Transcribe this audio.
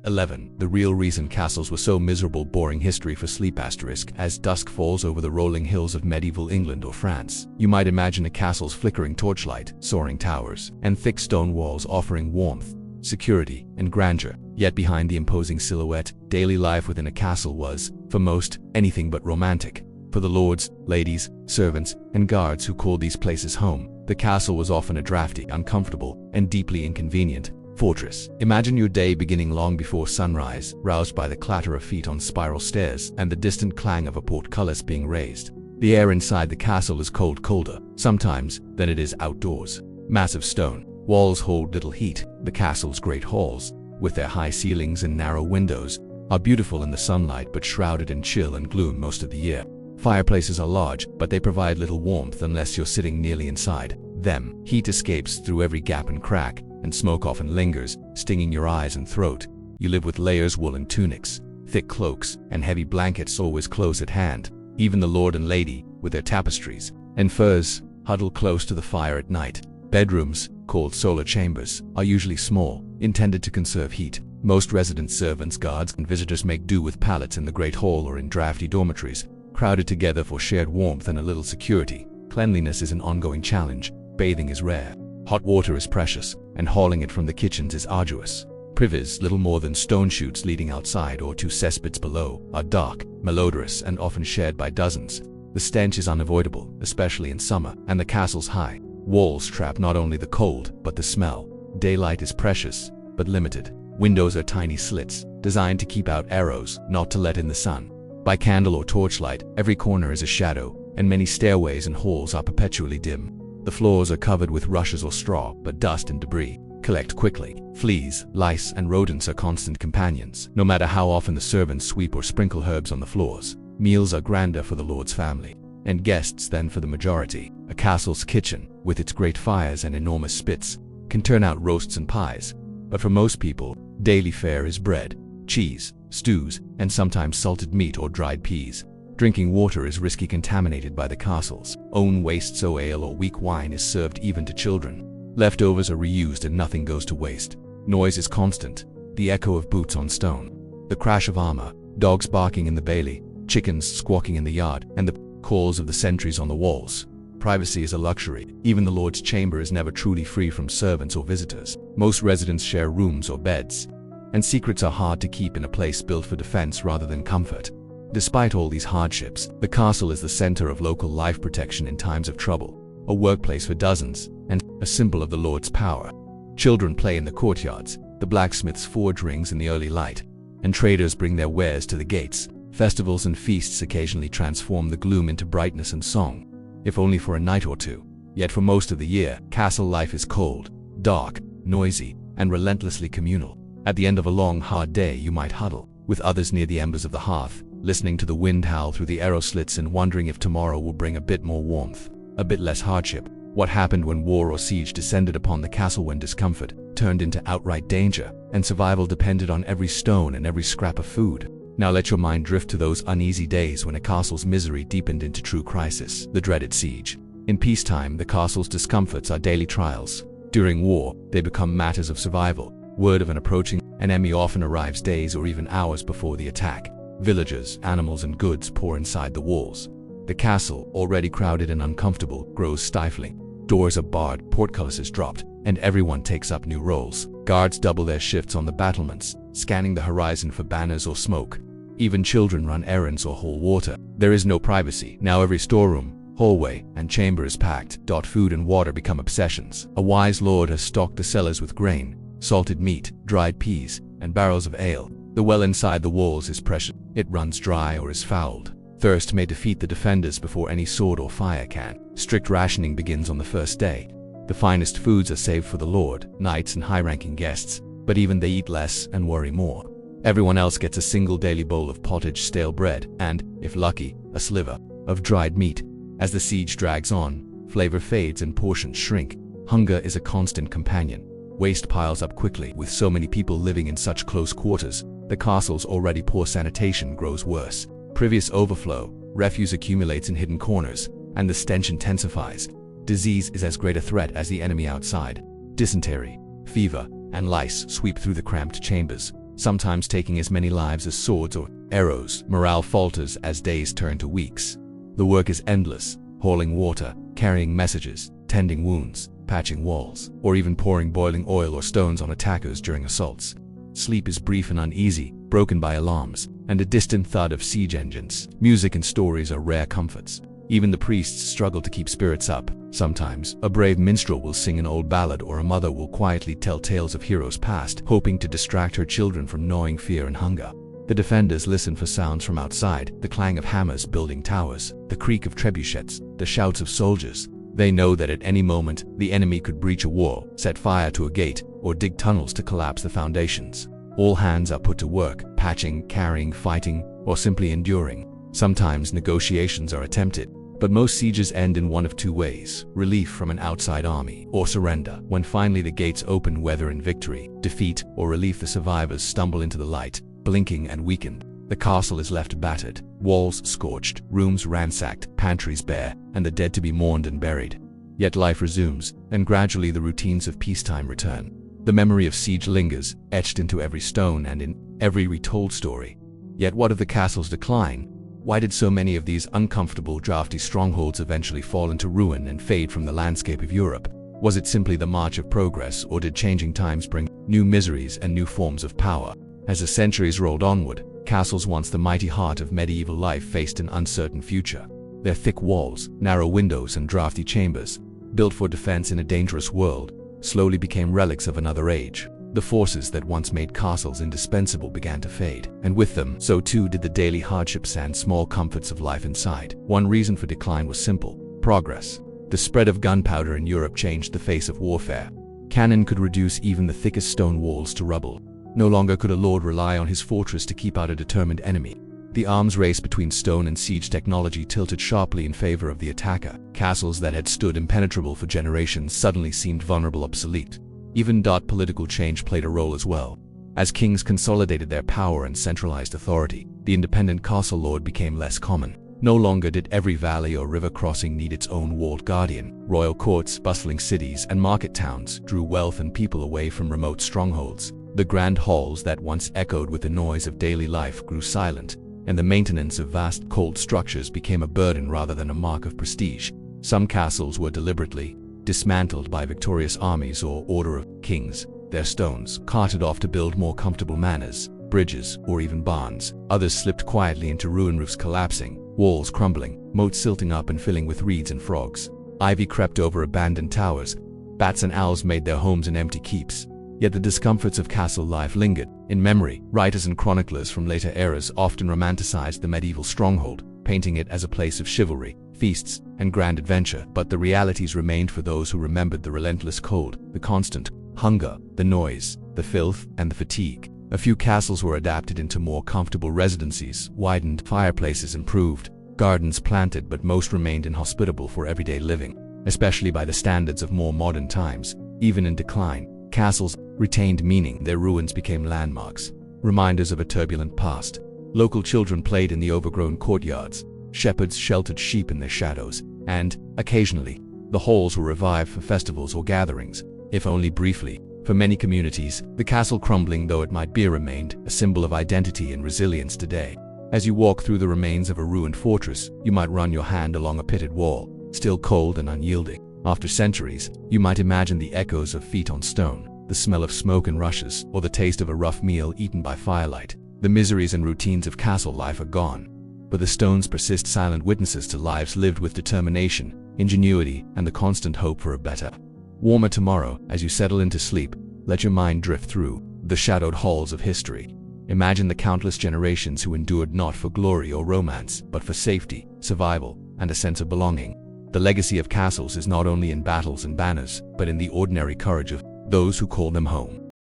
11. The real reason castles were so miserable. Boring history for sleep. As dusk falls over the rolling hills of medieval England or France, you might imagine a castle's flickering torchlight, soaring towers, and thick stone walls offering warmth, security, and grandeur. Yet behind the imposing silhouette, daily life within a castle was, for most, anything but romantic. For the lords, ladies, servants, and guards who called these places home, the castle was often a drafty, uncomfortable, and deeply inconvenient fortress. Imagine your day beginning long before sunrise, roused by the clatter of feet on spiral stairs and the distant clang of a portcullis being raised. The air inside the castle is colder, sometimes, than it is outdoors. Massive stone walls hold little heat. The castle's great halls, with their high ceilings and narrow windows, are beautiful in the sunlight but shrouded in chill and gloom most of the year. Fireplaces are large, but they provide little warmth unless you're sitting nearly inside them. Heat escapes through every gap and crack, and smoke often lingers, stinging your eyes and throat. You live with layers, woolen tunics, thick cloaks, and heavy blankets always close at hand. Even the lord and lady, with their tapestries and furs, huddle close to the fire at night. Bedrooms, called solar chambers, are usually small, intended to conserve heat. Most resident servants, guards, and visitors make do with pallets in the great hall or in drafty dormitories, crowded together for shared warmth and a little security. Cleanliness is an ongoing challenge. Bathing is rare. Hot water is precious, and hauling it from the kitchens is arduous. Privies, little more than stone chutes leading outside or to cesspits below, are dark, malodorous, and often shared by dozens. The stench is unavoidable, especially in summer, and the castle's high walls trap not only the cold, but the smell. Daylight is precious, but limited. Windows are tiny slits, designed to keep out arrows, not to let in the sun. By candle or torchlight, every corner is a shadow, and many stairways and halls are perpetually dim. The floors are covered with rushes or straw, but dust and debris collect quickly. Fleas, lice, and rodents are constant companions, no matter how often the servants sweep or sprinkle herbs on the floors. Meals are grander for the lord's family, and guests than for the majority. A castle's kitchen, with its great fires and enormous spits, can turn out roasts and pies, but for most people, daily fare is bread, cheese, stews, and sometimes salted meat or dried peas. Drinking water is risky, contaminated by the castle's own waste, so ale or weak wine is served even to children. Leftovers are reused and nothing goes to waste. Noise is constant, the echo of boots on stone, the crash of armor, dogs barking in the bailey, chickens squawking in the yard, and the calls of the sentries on the walls. Privacy is a luxury. Even the lord's chamber is never truly free from servants or visitors. Most residents share rooms or beds, and secrets are hard to keep in a place built for defense rather than comfort. Despite all these hardships, the castle is the center of local life, protection in times of trouble, a workplace for dozens, and a symbol of the lord's power. Children play in the courtyards, the blacksmiths forge rings in the early light, and traders bring their wares to the gates. Festivals and feasts occasionally transform the gloom into brightness and song, if only for a night or two. Yet for most of the year, castle life is cold, dark, noisy, and relentlessly communal. At the end of a long, hard day, you might huddle with others near the embers of the hearth, listening to the wind howl through the arrow slits and wondering if tomorrow will bring a bit more warmth, a bit less hardship. What happened when war or siege descended upon the castle, when discomfort turned into outright danger, and survival depended on every stone and every scrap of food? Now let your mind drift to those uneasy days when a castle's misery deepened into true crisis, the dreaded siege. In peacetime, the castle's discomforts are daily trials. During war, they become matters of survival. Word of an approaching enemy often arrives days or even hours before the attack. Villagers, animals, and goods pour inside the walls. The castle, already crowded and uncomfortable, grows stifling. Doors are barred, portcullises dropped, and everyone takes up new roles. Guards double their shifts on the battlements, scanning the horizon for banners or smoke. Even children run errands or haul water. There is no privacy. Now every storeroom, hallway, and chamber is packed. Food and water become obsessions. A wise lord has stocked the cellars with grain, salted meat, dried peas, and barrels of ale. The well inside the walls is precious. It runs dry or is fouled. Thirst may defeat the defenders before any sword or fire can. Strict rationing begins on the first day. The finest foods are saved for the lord, knights, and high-ranking guests, but even they eat less and worry more. Everyone else gets a single daily bowl of pottage, stale bread, and, if lucky, a sliver of dried meat. As the siege drags on, flavor fades and portions shrink. Hunger is a constant companion. Waste piles up quickly. With so many people living in such close quarters, the castle's already poor sanitation grows worse. Privies overflow, refuse accumulates in hidden corners, and the stench intensifies. Disease is as great a threat as the enemy outside. Dysentery, fever, and lice sweep through the cramped chambers, sometimes taking as many lives as swords or arrows. Morale falters as days turn to weeks. The work is endless, hauling water, carrying messages, tending wounds, patching walls, or even pouring boiling oil or stones on attackers during assaults. Sleep is brief and uneasy, broken by alarms and a distant thud of siege engines. Music and stories are rare comforts. Even the priests struggle to keep spirits up. Sometimes, a brave minstrel will sing an old ballad, or a mother will quietly tell tales of heroes past, hoping to distract her children from gnawing fear and hunger. The defenders listen for sounds from outside, the clang of hammers building towers, the creak of trebuchets, the shouts of soldiers. They know that at any moment, the enemy could breach a wall, set fire to a gate, or dig tunnels to collapse the foundations. All hands are put to work, patching, carrying, fighting, or simply enduring. Sometimes negotiations are attempted, but most sieges end in one of two ways: relief from an outside army, or surrender. When finally the gates open, whether in victory, defeat, or relief, the survivors stumble into the light, blinking and weakened. The castle is left battered, walls scorched, rooms ransacked, pantries bare, and the dead to be mourned and buried. Yet life resumes, and gradually the routines of peacetime return. The memory of siege lingers, etched into every stone and in every retold story. Yet what of the castle's decline? Why did so many of these uncomfortable, drafty strongholds eventually fall into ruin and fade from the landscape of Europe? Was it simply the march of progress, or did changing times bring new miseries and new forms of power? As the centuries rolled onward, castles, once the mighty heart of medieval life, faced an uncertain future. Their thick walls, narrow windows, and drafty chambers, built for defense in a dangerous world, slowly became relics of another age. The forces that once made castles indispensable began to fade, and with them, so too did the daily hardships and small comforts of life inside. One reason for decline was simple: progress. The spread of gunpowder in Europe changed the face of warfare. Cannon could reduce even the thickest stone walls to rubble. No longer could a lord rely on his fortress to keep out a determined enemy. The arms race between stone and siege technology tilted sharply in favor of the attacker. Castles that had stood impenetrable for generations suddenly seemed vulnerable, obsolete. Even political change played a role as well. As kings consolidated their power and centralized authority, the independent castle lord became less common. No longer did every valley or river crossing need its own walled guardian. Royal courts, bustling cities, and market towns drew wealth and people away from remote strongholds. The grand halls that once echoed with the noise of daily life grew silent, and the maintenance of vast, cold structures became a burden rather than a mark of prestige. Some castles were deliberately dismantled by victorious armies or order of kings, their stones carted off to build more comfortable manors, bridges, or even barns. Others slipped quietly into ruin, roofs collapsing, walls crumbling, moats silting up and filling with reeds and frogs. Ivy crept over abandoned towers. Bats and owls made their homes in empty keeps. Yet the discomforts of castle life lingered. In memory, writers and chroniclers from later eras often romanticized the medieval stronghold, painting it as a place of chivalry, feasts, and grand adventure. But the realities remained for those who remembered the relentless cold, the constant hunger, the noise, the filth, and the fatigue. A few castles were adapted into more comfortable residencies, widened, fireplaces improved, gardens planted, but most remained inhospitable for everyday living, especially by the standards of more modern times. Even in decline, castles retained meaning. Their ruins became landmarks, reminders of a turbulent past. Local children played in the overgrown courtyards, shepherds sheltered sheep in their shadows, and, occasionally, the halls were revived for festivals or gatherings, if only briefly. For many communities, the castle, crumbling though it might be, remained a symbol of identity and resilience today. As you walk through the remains of a ruined fortress, you might run your hand along a pitted wall, still cold and unyielding. After centuries, you might imagine the echoes of feet on stone, the smell of smoke and rushes, or the taste of a rough meal eaten by firelight. The miseries and routines of castle life are gone, but the stones persist, silent witnesses to lives lived with determination, ingenuity, and the constant hope for a better, warmer tomorrow. As you settle into sleep, let your mind drift through the shadowed halls of history. Imagine the countless generations who endured not for glory or romance, but for safety, survival, and a sense of belonging. The legacy of castles is not only in battles and banners, but in the ordinary courage of those who call them home.